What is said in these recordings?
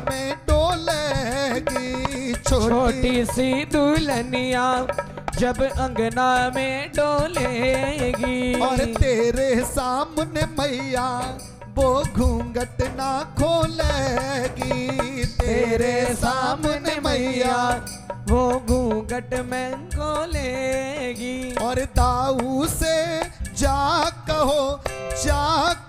में डोलेगी छोटी सी दुल्हनिया जब अंगना में डोलेगी। और तेरे सामने मैया वो घूंघट ना खोलेगी। तेरे सामने मैया वो घूंघट में खोलेगी। और दाऊ से जा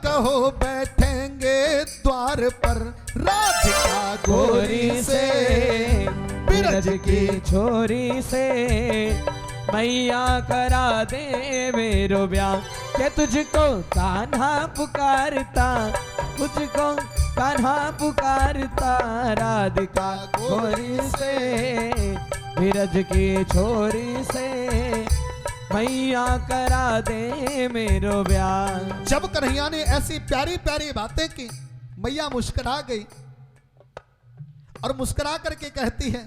कहो बैठेंगे द्वार पर राधिका गोरी से बिरज की छोरी से मैया करा दे मेरो ब्याह। के तुझको कान्हा पुकारता, तुझको कान्हा पुकारता राधिका गोरी से बिरज की छोरी से मैया करा दे मेरो ब्याह। जब कन्हैया ने ऐसी प्यारी प्यारी बातें की, मैया मुस्कुरा गई और मुस्कुरा करके कहती है,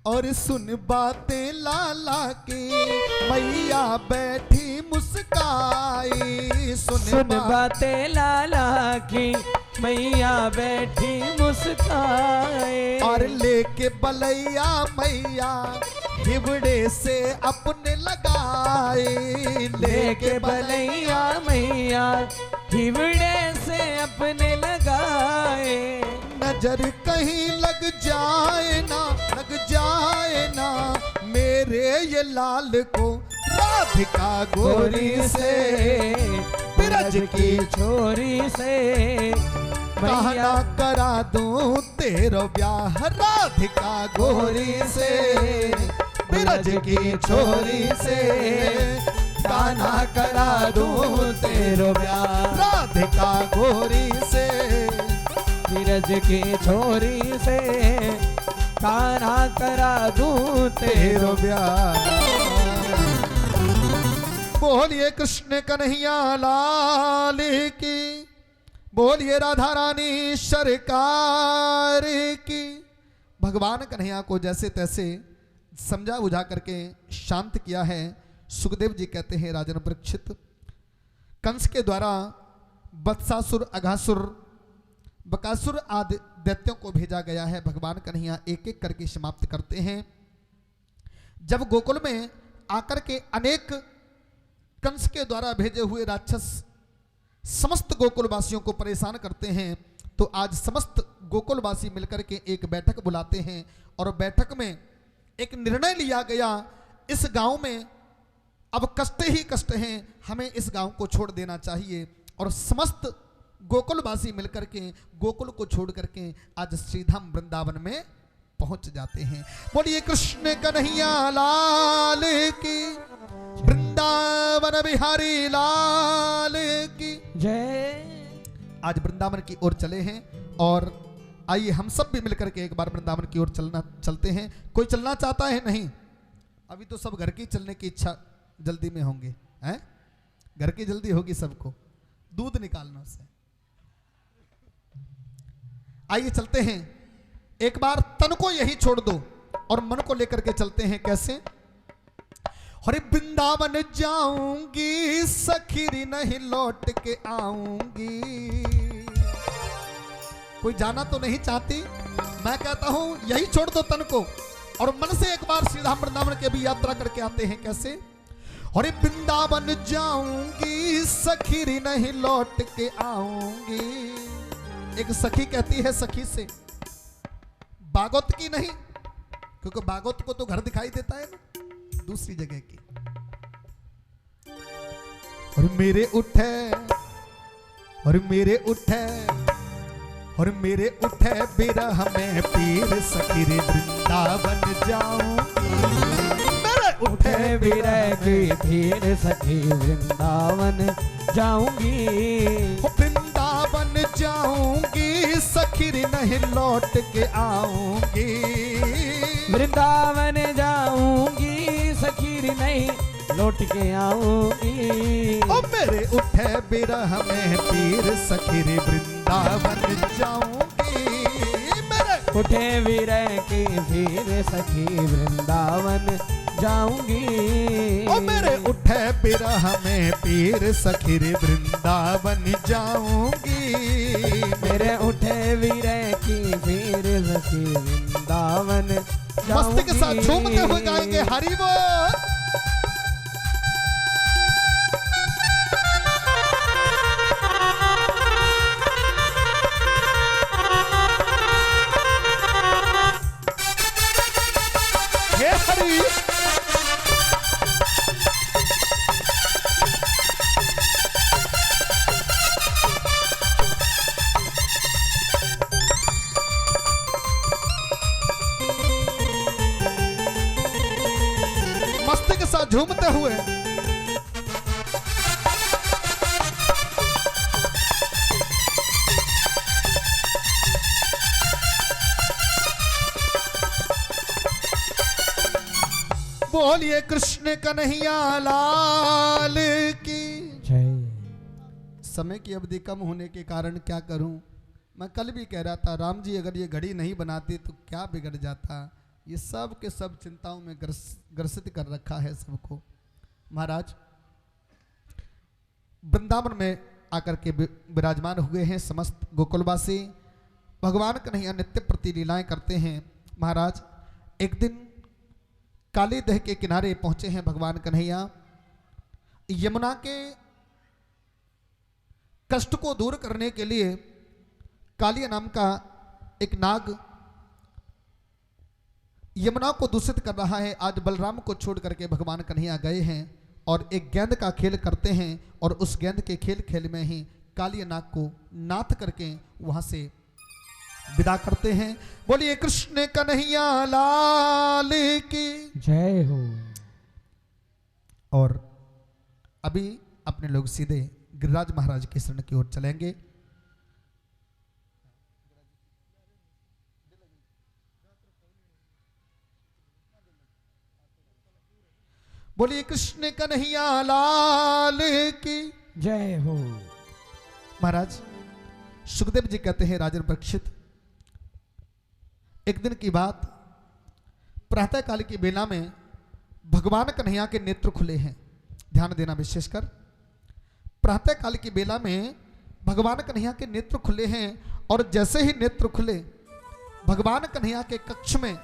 और सुन बातें लाला की मैया बैठी मुस्काई। सुन बातें लाला की मैया बैठी मुस्काए। और लेके बलैया मैया हिबड़े से अपने लगाए। लेके बलैया मैया हिबड़े से अपने लगाए। नजर कहीं लग जाए ना मेरे ये लाल को राधिका गोरी से बिरज की छोरी से कहना करा दूं तेरो ब्याह राधिका गोरी से बिरज की छोरी से। गाना करा दूं तेरो ब्याह राधिका गोरी से बिरज की छोरी से। गाना करा दूं तेरो ब्याह। बोलिए कृष्ण कन्हैया लाल की, बोलिए राधा रानी सरकार की। भगवान कन्हैया को जैसे तैसे समझा बुझा करके शांत किया है। सुखदेव जी कहते हैं, राजन परीक्षित, कंस के द्वारा बत्सासुर, अघासुर, बकासुर आदि दैत्यों को भेजा गया है। भगवान कन्हैया एक एक करके समाप्त करते हैं। जब गोकुल में आकर के अनेक कंस के द्वारा भेजे हुए राक्षस समस्त गोकुलवासियों को परेशान करते हैं, तो आज समस्त गोकुलवासी मिलकर के एक बैठक बुलाते हैं और बैठक में एक निर्णय लिया गया, इस गांव में अब कष्ट ही कष्ट हैं, हमें इस गांव को छोड़ देना चाहिए। और समस्त गोकुलवासी मिलकर के गोकुल को छोड़ करके आज श्रीधाम वृंदावन में पहुंच जाते हैं। बोलिए कृष्ण कन्हैया लाल की, वृंदावन बिहारी लाल की जय। आज वृंदावन की ओर चले हैं और आइए हम सब भी मिलकर के एक बार वृंदावन की ओर चलते हैं। कोई चलना चाहता है? नहीं, अभी तो सब घर की चलने की इच्छा जल्दी में होंगे, हैं? घर की जल्दी होगी सबको, दूध निकालना से। आइए चलते हैं, एक बार तन को यही छोड़ दो और मन को लेकर के चलते हैं। कैसे? अरे वृंदावन जाऊंगी सखीरी नहीं लौट के आऊंगी। कोई जाना तो नहीं चाहती, मैं कहता हूं यही छोड़ दो तन को और मन से एक बार श्रीधाम वृंदावन के भी यात्रा करके आते हैं। कैसे? अरे वृंदावन जाऊंगी सखीरी नहीं लौट के आऊंगी। एक सखी कहती है सखी से, बागोत की नहीं, क्योंकि बागोत को तो घर दिखाई देता है ना, दूसरी जगह की। और मेरे उठे और मेरे उठे और मेरे उठे बिरह में पीर सखीरी वृंदावन जाऊंगी। उठे बिरह की पीर सखी वृंदावन जाऊंगी। वृंदावन जाऊंगी सखीरी नहीं लौट के आऊंगी। वृंदावन जाऊंगी सखीरी नहीं लौट के आऊंगी। ओ मेरे उठे बिरह में पीर सखीरी वृंदावन जाऊंगी। मेरे उठे बिरह की पीर सखी वृंदावन जाऊंगी। ओ मेरे उठे बिरह में पीर सखीरी वृंदावन जाऊंगी। मेरे उठे बिरह की फिर सखी वृंदावन मस्ती के साथ झूमते हुए गाएंगे हरि बोल। हे हरि मस्ती के साथ झूमते हुए बोलिए कृष्ण कन्हैया लाल की जय। समय की अवधि कम होने के कारण क्या करूं, मैं कल भी कह रहा था राम जी अगर ये घड़ी नहीं बनाते तो क्या बिगड़ जाता। ये सब के सब चिंताओं में ग्रसित कर रखा है सबको। महाराज वृंदावन में आकर के विराजमान हुए हैं समस्त गोकुलवासी। भगवान कन्हैया नित्य प्रति लीलाएं करते हैं। महाराज एक दिन काली दह के किनारे पहुंचे हैं भगवान कन्हैया। यमुना के कष्ट को दूर करने के लिए कालिया नाम का एक नाग यमुना को दूषित कर रहा है। आज बलराम को छोड़ करके भगवान कन्हैया गए हैं और एक गेंद का खेल करते हैं और उस गेंद के खेल में ही कालिया नाग को नाथ करके वहां से विदा करते हैं। बोलिए कृष्ण कन्हैया लाल की जय हो। और अभी अपने लोग सीधे गिरिराज महाराज के शरण की ओर चलेंगे। बोलिए कृष्ण कन्हैया लाल की जय हो। महाराज सुखदेव जी कहते हैं राजन परीक्षित एक दिन की बात, प्रातः काल की बेला में भगवान कन्हैया के नेत्र खुले हैं। ध्यान देना विशेषकर प्रातः काल की बेला में भगवान कन्हैया के नेत्र खुले हैं और जैसे ही नेत्र खुले भगवान कन्हैया के कक्ष में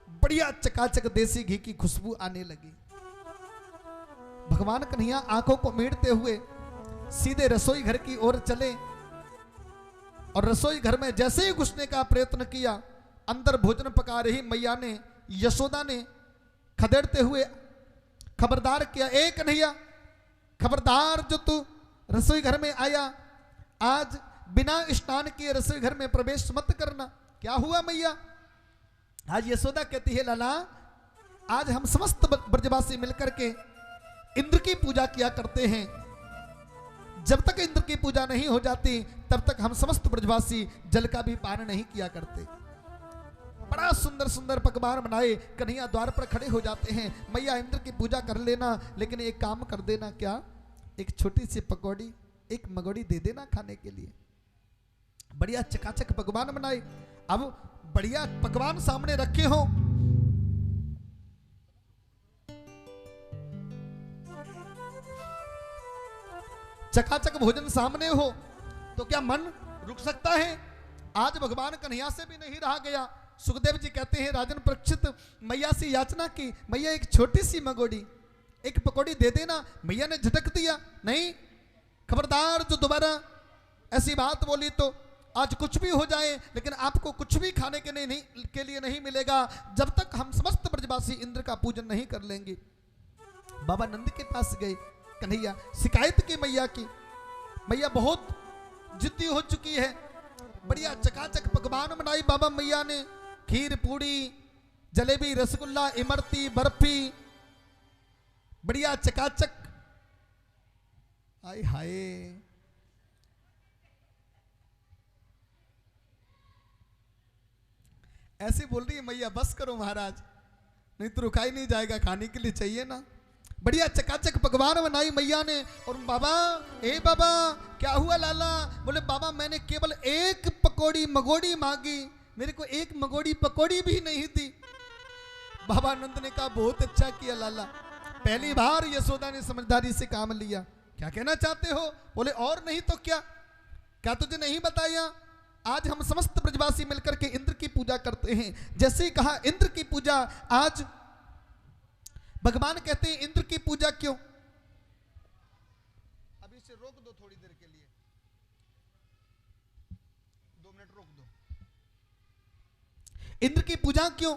बढ़िया चकाचक देसी घी की खुशबू आने लगी। भगवान कन्हैया आंखों को मीटते हुए सीधे रसोई घर की ओर चले और रसोई घर में जैसे ही घुसने का प्रयत्न किया, अंदर भोजन पका रही मैया ने यशोदा ने खदेड़ते हुए खबरदार किया, ए कन्हैया खबरदार, जो तू रसोई घर में आया आज बिना स्नान किए रसोई घर में प्रवेश मत करना। क्या हुआ मैया? आज यशोदा कहती है लाला आज हम समस्त ब्रजवासी मिलकर के इंद्र की पूजा किया करते हैं। जब तक इंद्र की पूजा नहीं हो जाती तब तक हम समस्त ब्रजवासी जल का भी पान नहीं किया करते। बड़ा सुंदर सुंदर पकवान बनाए कन्हैया द्वार पर खड़े हो जाते हैं। मैया इंद्र की पूजा कर लेना, लेकिन एक काम कर देना, क्या एक छोटी सी पकौड़ी एक मगोड़ी दे देना खाने के लिए। बढ़िया चकाचक पकवान बनाए। अब बढ़िया पकवान सामने रखे हो, चकाचक भोजन सामने हो तो क्या मन रुक सकता है? आज भगवान कन्हैया से भी नहीं रहा गया। सुखदेव जी कहते हैं राजन परीक्षित मैया से याचना की, मैया एक छोटी सी मगोड़ी एक पकौड़ी दे देना। मैया ने झटक दिया, नहीं खबरदार, जो दोबारा ऐसी बात बोली तो आज कुछ भी हो जाए लेकिन आपको कुछ भी खाने के लिए नहीं मिलेगा जब तक हम समस्त ब्रजवासी इंद्र का पूजन नहीं कर लेंगे। बाबा नंद के पास गए कन्हैया, शिकायत की मैया की। मैया बहुत जिद्दी हो चुकी है। बढ़िया चकाचक पकवान बनाई बाबा मैया ने, खीर पूड़ी जलेबी रसगुल्ला इमरती बर्फी, बढ़िया चकाचक। हाय हाय, ऐसे बोल रही है मैया, बस करो महाराज, नहीं तो रुका ही नहीं जाएगा, खाने के लिए चाहिए ना। बढ़िया चकाचक पकवान बनाई मैया ने। और बाबा, ए बाबा क्या हुआ लाला? बोले बाबा मैंने केवल एक पकौड़ी मगोड़ी मांगी, मेरे को एक मगोड़ी पकौड़ी भी नहीं दी। बाबा नंद ने कहा बहुत अच्छा किया लाला, पहली बार यशोदा ने समझदारी से काम लिया। क्या कहना चाहते हो? बोले और नहीं तो क्या, क्या तुझे नहीं बताया आज हम समस्त ब्रजवासी मिलकर के इंद्र की पूजा करते हैं। जैसे ही कहा इंद्र की पूजा, आज भगवान कहते हैं इंद्र की पूजा क्यों? अभी से रोक दो थोड़ी देर के लिए, 2 मिनट रोक दो। इंद्र की पूजा क्यों?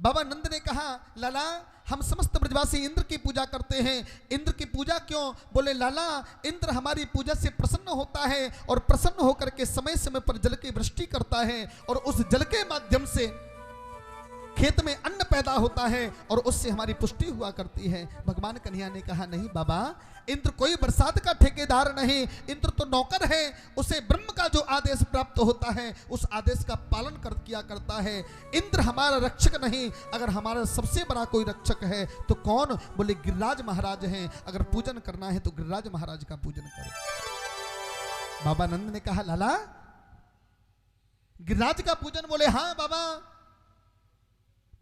बाबा नंद ने कहा लाला हम समस्त ब्रजवासी इंद्र की पूजा करते हैं। इंद्र की पूजा क्यों? बोले लाला इंद्र हमारी पूजा से प्रसन्न होता है और प्रसन्न होकर के समय समय पर जल की वृष्टि करता है और उस जल के माध्यम से खेत में अन्न पैदा होता है और उससे हमारी पुष्टि हुआ करती है। भगवान कन्हैया ने कहा नहीं बाबा, इंद्र कोई बरसात का ठेकेदार नहीं, इंद्र तो नौकर है। उसे ब्रह्म का जो आदेश प्राप्त होता है उस आदेश का पालन किया करता है। इंद्र हमारा रक्षक नहीं, अगर हमारा सबसे बड़ा कोई रक्षक है तो कौन? बोले गिरिराज महाराज हैं। अगर पूजन करना है तो गिरिराज महाराज का पूजन करो। बाबा नंद ने कहा लाला गिरिराज का पूजन? बोले हाँ बाबा।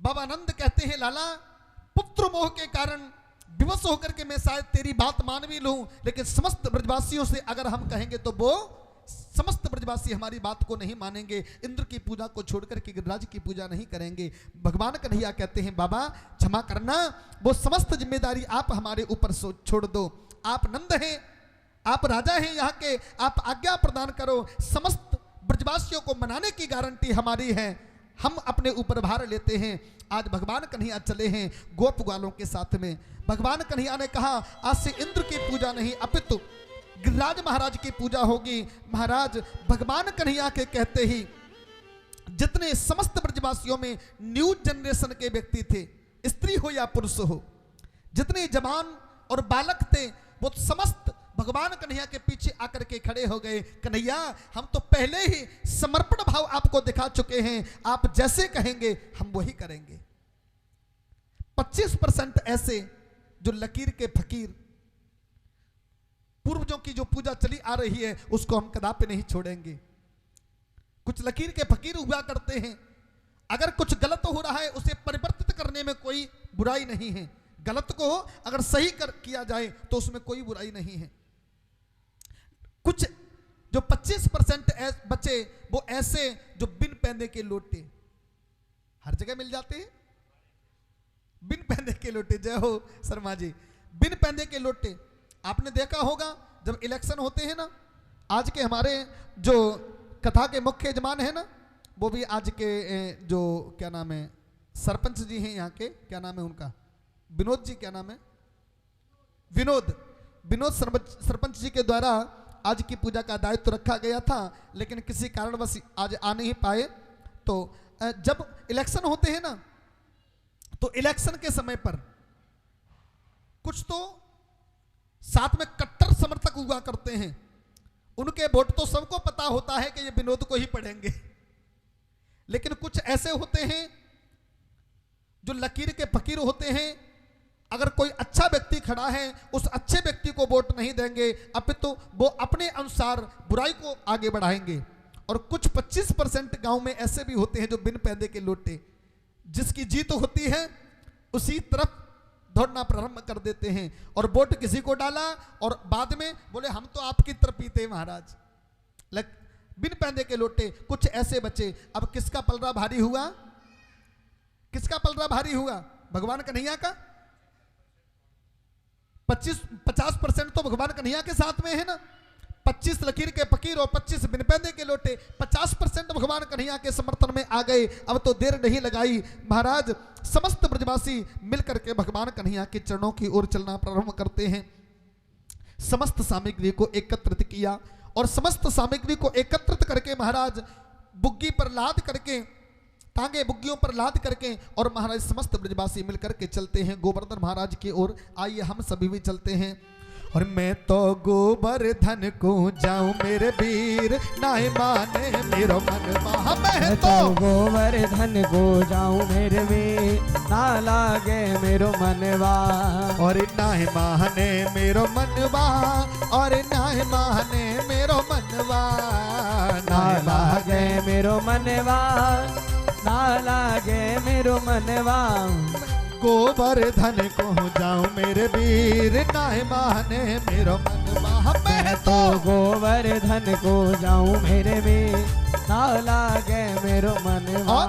बाबा नंद कहते हैं लाला पुत्र मोह के कारण विवश होकर के मैं शायद तेरी बात मान भी लूं, लेकिन समस्त ब्रजवासियों से अगर हम कहेंगे तो वो समस्त ब्रजवासी हमारी बात को नहीं मानेंगे, इंद्र की पूजा को छोड़कर के गिरिराज की पूजा नहीं करेंगे। भगवान कन्हैया कहते हैं बाबा क्षमा करना, वो समस्त जिम्मेदारी आप हमारे ऊपर छोड़ दो। आप नंद हैं, आप राजा हैं यहाँ के, आप आज्ञा प्रदान करो। समस्त ब्रजवासियों को मनाने की गारंटी हमारी है, हम अपने ऊपर भार लेते हैं। आज भगवान कन्हैया चले हैं गोप ग्वालों के साथ में। भगवान कन्हैया ने कहा आज से इंद्र की पूजा नहीं अपितु गिरिराज महाराज की पूजा होगी। महाराज भगवान कन्हैया के कहते ही जितने समस्त ब्रजवासियों में न्यू जनरेशन के व्यक्ति थे, स्त्री हो या पुरुष हो, जितने जवान और बालक थे वो समस्त भगवान कन्हैया के पीछे आकर के खड़े हो गए। कन्हैया हम तो पहले ही समर्पण भाव आपको दिखा चुके हैं, आप जैसे कहेंगे हम वही करेंगे। 25% ऐसे जो लकीर के फकीर, पूर्वजों की जो पूजा चली आ रही है उसको हम कदापि नहीं छोड़ेंगे। कुछ लकीर के फकीर हुआ करते हैं, अगर कुछ गलत हो रहा है उसे परिवर्तित करने में कोई बुराई नहीं है, गलत को अगर सही किया जाए तो उसमें कोई बुराई नहीं है। कुछ जो 25% बचे वो ऐसे जो बिन पहने के लोटे, हर जगह मिल जाते हैं बिन पहने के लोटे। जय हो शर्मा जी। बिन पहने के लोटे आपने देखा होगा जब इलेक्शन होते हैं ना, आज के हमारे जो कथा के मुख्य यजमान है ना, वो भी आज के जो क्या नाम है सरपंच जी हैं यहाँ के, क्या नाम है उनका, विनोद जी, क्या नाम है, विनोद सरपंच जी के द्वारा आज की पूजा का दायित्व रखा गया था, लेकिन किसी कारणवश आज आ नहीं पाए। तो जब इलेक्शन होते हैं ना, तो इलेक्शन के समय पर कुछ तो साथ में कट्टर समर्थक हुआ करते हैं, उनके वोट तो सबको पता होता है कि ये विनोद को ही पड़ेंगे, लेकिन कुछ ऐसे होते हैं जो लकीर के फकीर होते हैं, अगर कोई अच्छा व्यक्ति खड़ा है उस अच्छे व्यक्ति को वोट नहीं देंगे, अपितु वो अपने अनुसार बुराई को आगे बढ़ाएंगे। और कुछ 25% गांव में ऐसे भी होते हैं जो बिन पैदे के लोटे, जिसकी जीत होती है उसी तरफ दौड़ना प्रारंभ कर देते हैं और वोट किसी को डाला और बाद में बोले हम तो आपकी तरफ ही थे महाराज। बिन पैदे के लोटे कुछ ऐसे बचे। अब किसका पलड़ा भारी हुआ? किसका पलड़ा भारी हुआ? भगवान कन्हैया का। 50% तो भगवान कन्हैया के साथ में है ना, 25 लकीर के फकीर और 25 बिन पैदे के लोटे, 50% भगवान कन्हैया के समर्थन में आ गए। अब तो देर नहीं लगाई, महाराज समस्त ब्रजवासी मिलकर के भगवान कन्हैया के चरणों की ओर चलना प्रारंभ करते हैं। समस्त सामग्री को एकत्रित किया और समस्त सामग्री को एकत्रित करके महाराज बुग्गी पर लाद करके, टांगे बुग्गियों पर लाद करके, और महाराज समस्त ब्रजवासी मिलकर के चलते हैं गोवर्धन महाराज की ओर। आइए हम सभी भी चलते हैं। और मैं तो गोवर्धन को जाऊं मेरे वीर, नाहि माने मेरो मनवा। मैं तो गोवर्धन को जाऊं मेरे वीर, ना लागे मेरो मनवा। और नाहि माने मेरो मनवा, और नाहि माने मेरो मनवा, ना लागे मेरो मनवा, ना लागे मेरो मनवा। गोवर्धन को जाऊं मेरे वीर, नाहि माने मेरो मनवा। मैं तो गोवर्धन को जाऊं मेरे में ना लागे मेरो मनवा।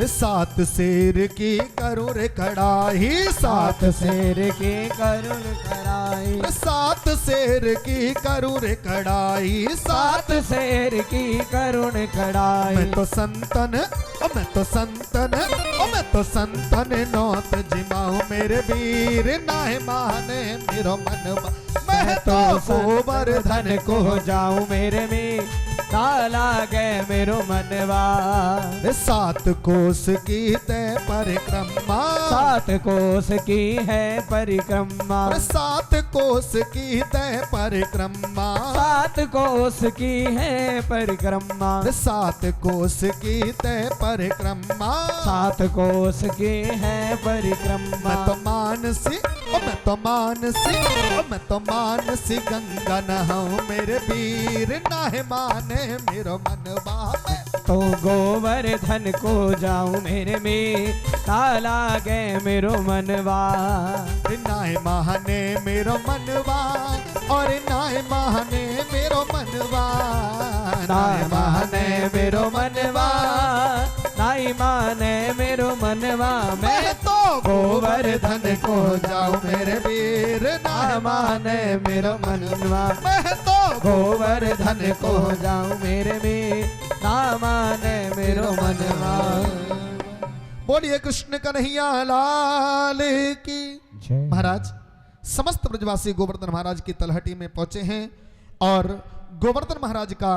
सात शेर की करूर कड़ाही, सात शेर की करुण कड़ाई, सात शेर की करूर कड़ाई, सात शेर की करुण कड़ाई। मैं तो संतन मैं तो संतन मैं तो संतन नौत जिमाऊं मेरे वीर नाहे माने मेरो मनवा। मैं तो गोवर्धन को जाऊं मेरे में ना लागे मेरो मनवा। सात कोस की तय परिक्रमा, सात कोस की है परिक्रमा, सात कोस की तय परिक्रमा, सात कोस की है परिक्रमा, सात कोस की तय परिक्रमा, सात कोस की है परिक्रमा। मैं तो मानसी मैं तो मानसी मैं तो मानसी गंगा नहाऊं मेरे वीर नाहे माने मेरो मनवा। तो गोवर्धन को जाऊं मेरे में ना लागे मेरो मनवा। नाहे माने मेरो मनवा और नाहे माने मेरो मनवा, नाहे माने मेरो मनवा, नाहे माने मेरो मनवा। मैं तो गोवर्धन को जाऊं मेरे वीर नाहे माने मेरो मनवा। मैं तो गोवर्धन को जाऊं मेरे में ना माने मेरो मनवा। बोलिए कृष्ण कन्हैया लाल की। महाराज समस्त ब्रजवासी गोवर्धन महाराज की तलहटी में पहुंचे हैं और गोवर्धन महाराज का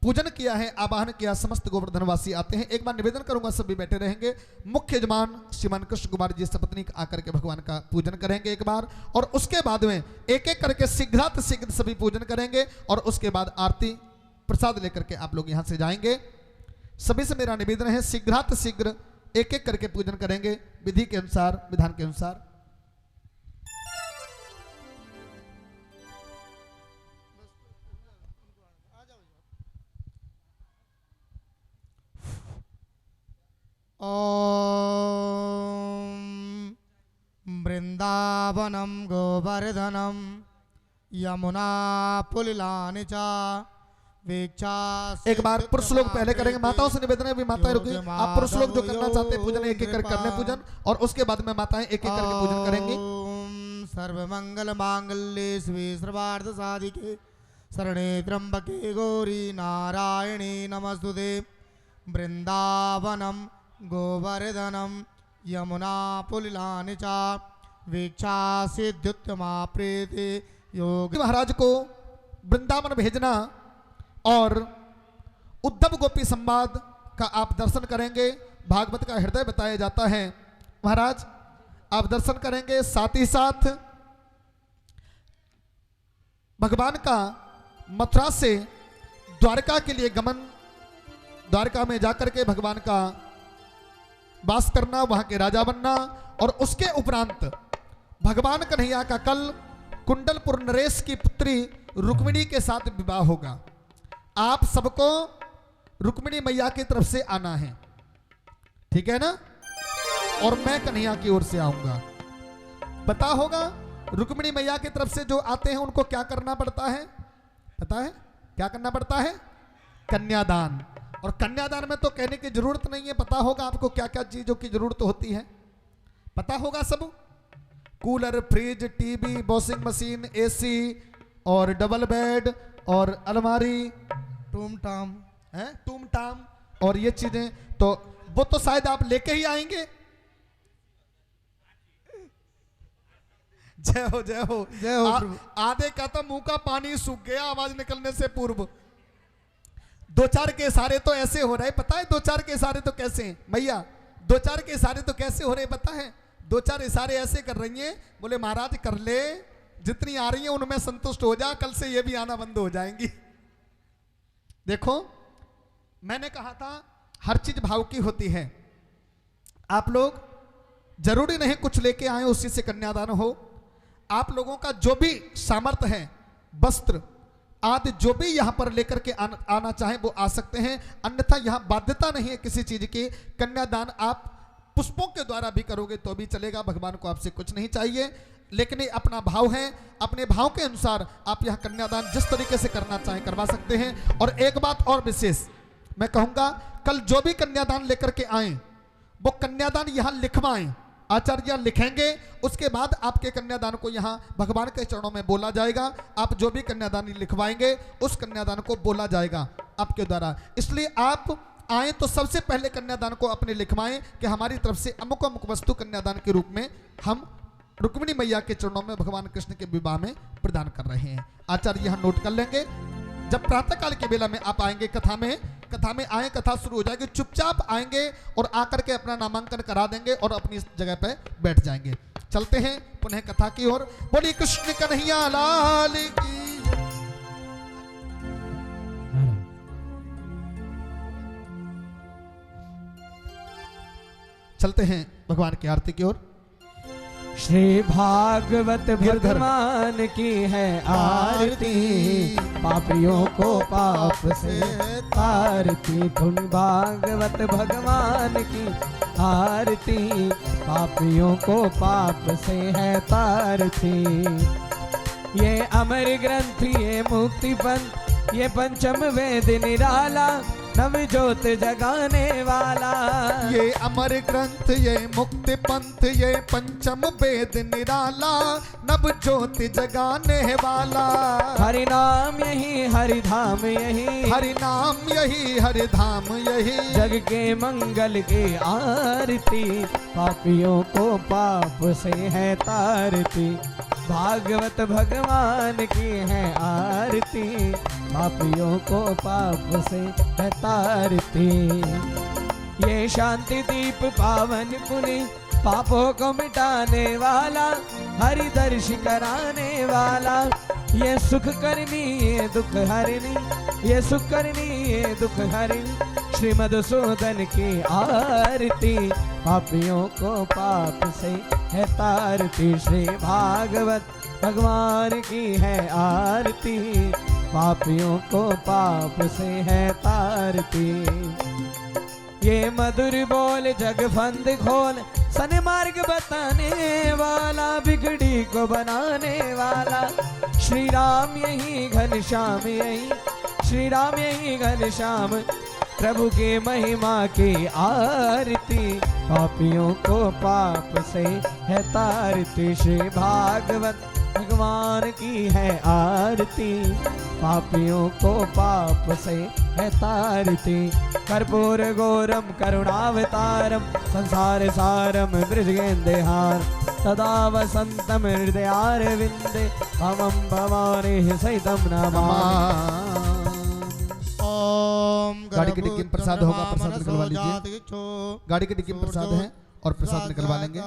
पूजन किया है, आवाहन किया। समस्त गोवर्धनवासी आते हैं। एक बार निवेदन करूंगा, सभी बैठे रहेंगे। मुख्य यजमान श्रीमान कृष्ण कुमार जी सपत्नीक आकर के भगवान का पूजन करेंगे एक बार, और उसके बाद में एक एक करके शीघ्रात शीघ्र सभी पूजन करेंगे और उसके बाद आरती प्रसाद लेकर के आप लोग यहां से जाएंगे। सभी से मेरा निवेदन है, शीघ्रात शीघ्र एक एक करके पूजन करेंगे विधि के अनुसार, विधान के अनुसार। ओम वृंदावनम गोवर्धनम यमुना पुलिलानि च वीक्षा। एक बार पुरुष लोग पहले करेंगे, माताओं से निवेदन है, भी माताएं रुकी। आप पुरुष लोग जो करना चाहते हैं पूजन एक एक करके कर लें पूजन, और उसके बाद में माताएं एक एक करके पूजन करेंगी। सर्वमंगल मांगल्ये शिवे सर्वार्थ साधिके शरणे त्र्यंबके गौरी नारायणी नमस्तुते। वृंदावनम गोवर्धनम यमुना पुलिलानि च वीक्षा सिद्ध्युत्तमा प्रीति योग। महाराज को वृंदावन भेजना और उद्धव गोपी संवाद का आप दर्शन करेंगे। भागवत का हृदय बताया जाता है। महाराज आप दर्शन करेंगे, साथ ही साथ भगवान का मथुरा से द्वारका के लिए गमन, द्वारका में जाकर के भगवान का वास करना, वहां के राजा बनना, और उसके उपरांत भगवान कन्हैया का कल कुंडलपुर नरेश की पुत्री रुक्मिणी के साथ विवाह होगा। आप सबको रुक्मिणी मैया की तरफ से आना है, ठीक है ना? और मैं कन्हैया की ओर से आऊंगा। पता होगा रुक्मिणी मैया की तरफ से जो आते हैं उनको क्या करना पड़ता है? पता है क्या करना पड़ता है? कन्यादान। और कन्यादान में तो कहने की जरूरत नहीं है, पता होगा आपको क्या क्या चीजों की जरूरत होती है, पता होगा सब। Cooler, fridge, TV, washing machine, AC और डबल बेड और अलमारी, टूमटाम है टूमटाम, और ये चीजें तो वो तो शायद आप लेके ही आएंगे। जय हो जय हो जय हो प्रभु। आधे का तो मुंह का पानी सूख गया आवाज निकलने से पूर्व। दो चार के इशारे तो ऐसे हो रहे, पता है? दो चार के इशारे तो कैसे हैं मैया? दो चार के इशारे तो कैसे हो रहे पता है? दो चार इशारे ऐसे कर रही हैं, बोले महाराज कर ले, जितनी आ रही है उनमें संतुष्ट हो जा, कल से ये भी आना बंद हो जाएंगी। देखो मैंने कहा था हर चीज भाव की होती है। आप लोग जरूरी नहीं कुछ लेके आए उसी से कन्यादान हो। आप लोगों का जो भी सामर्थ्य है, वस्त्र आदि जो भी यहां पर लेकर के आना चाहें वो आ सकते हैं, अन्यथा यहां बाध्यता नहीं है किसी चीज की। कन्यादान आप पुष्पों के द्वारा भी करोगे तो भी चलेगा, भगवान को आपसे कुछ नहीं चाहिए। लेकिन ये अपना भाव है, अपने भाव के अनुसार आप यह कन्यादान जिस तरीके से करना चाहें करवा सकते हैं। और एक बात और विशेष मैं कहूँगा, कल जो भी कन्यादान लेकर के आए वो कन्यादान यहाँ लिखवाएं, आचार्य लिखेंगे, उसके बाद आपके कन्यादान को यहाँ भगवान के चरणों में बोला जाएगा। आप जो भी कन्यादान लिखवाएंगे उस कन्यादान को बोला जाएगा आपके द्वारा। इसलिए आप आए तो सबसे पहले कन्यादान को अपने लिखवाएं कि हमारी तरफ से अमुक अमुक वस्तु कन्यादान के रूप में हम रुक्मिणी मैया के चरणों में भगवान कृष्ण के विवाह में प्रदान कर रहे हैं। आचार्य यहाँ नोट कर लेंगे। जब प्रातः काल के बेला में आप आएंगे कथा में आए, कथा शुरू हो जाएगी, चुपचाप आएंगे और आकर के अपना नामांकन करा देंगे और अपनी जगह पे बैठ जाएंगे। चलते हैं पुनः कथा की ओर। बोलिए कृष्ण कन्हैया लाल की। चलते हैं भगवान की आरती की ओर। श्री भागवत भगवान की है आरती, पापियों को पाप से तारती। धुन भागवत भगवान की आरती, पापियों को पाप से है तारती। ये अमर ग्रंथ, ये मुक्ति पंथ, ये पंचम वेद निराला, नव ज्योत जगाने वाला। ये अमर ग्रंथ, ये मुक्ति पंथ, ये पंचम वेद निराला, नव ज्योत जगाने वाला। हरि नाम यही, हरि धाम यही, हरि नाम यही, हरि धाम यही। जग के मंगल की आरती, पापियों को पाप से है तारती। भागवत भगवान की है आरती, पापियों को पाप से है तारती। ये शांति दीप पावन पुनि, पापों को मिटाने वाला, हरि दर्श कराने वाला। ये सुख करनी, ये दुख हरनी, ये सुख करनी, ये दुख हरनी। श्री मधुसूदन की आरती, पापियों को पाप से है तारती। श्री भागवत भगवान की है आरती, पापियों को पाप से है तारती। ये मधुर बोल जग फंद खोल, सन्मार्ग बताने वाला, बिगड़ी को बनाने वाला। श्री राम यही घनश्याम यही, श्री राम यही घनश्याम, प्रभु की महिमा की आरती, पापियों को पाप से है तारती। श्री भागवत भगवान की है आरती, पापियों को पाप से है तारती। कर्पूर गौरम करुणावतारम, संसार सारम मृजगेंदेहार, सदा वसंतम हृदयारविंदे, भवम भवानी सहितम नमामि। ओम गाड़ी की डिक्की में प्रसाद होगा, प्रसाद निकलवा लीजिए। गाड़ी की डिक्की में प्रसाद है और प्रसाद निकलवा लेंगे।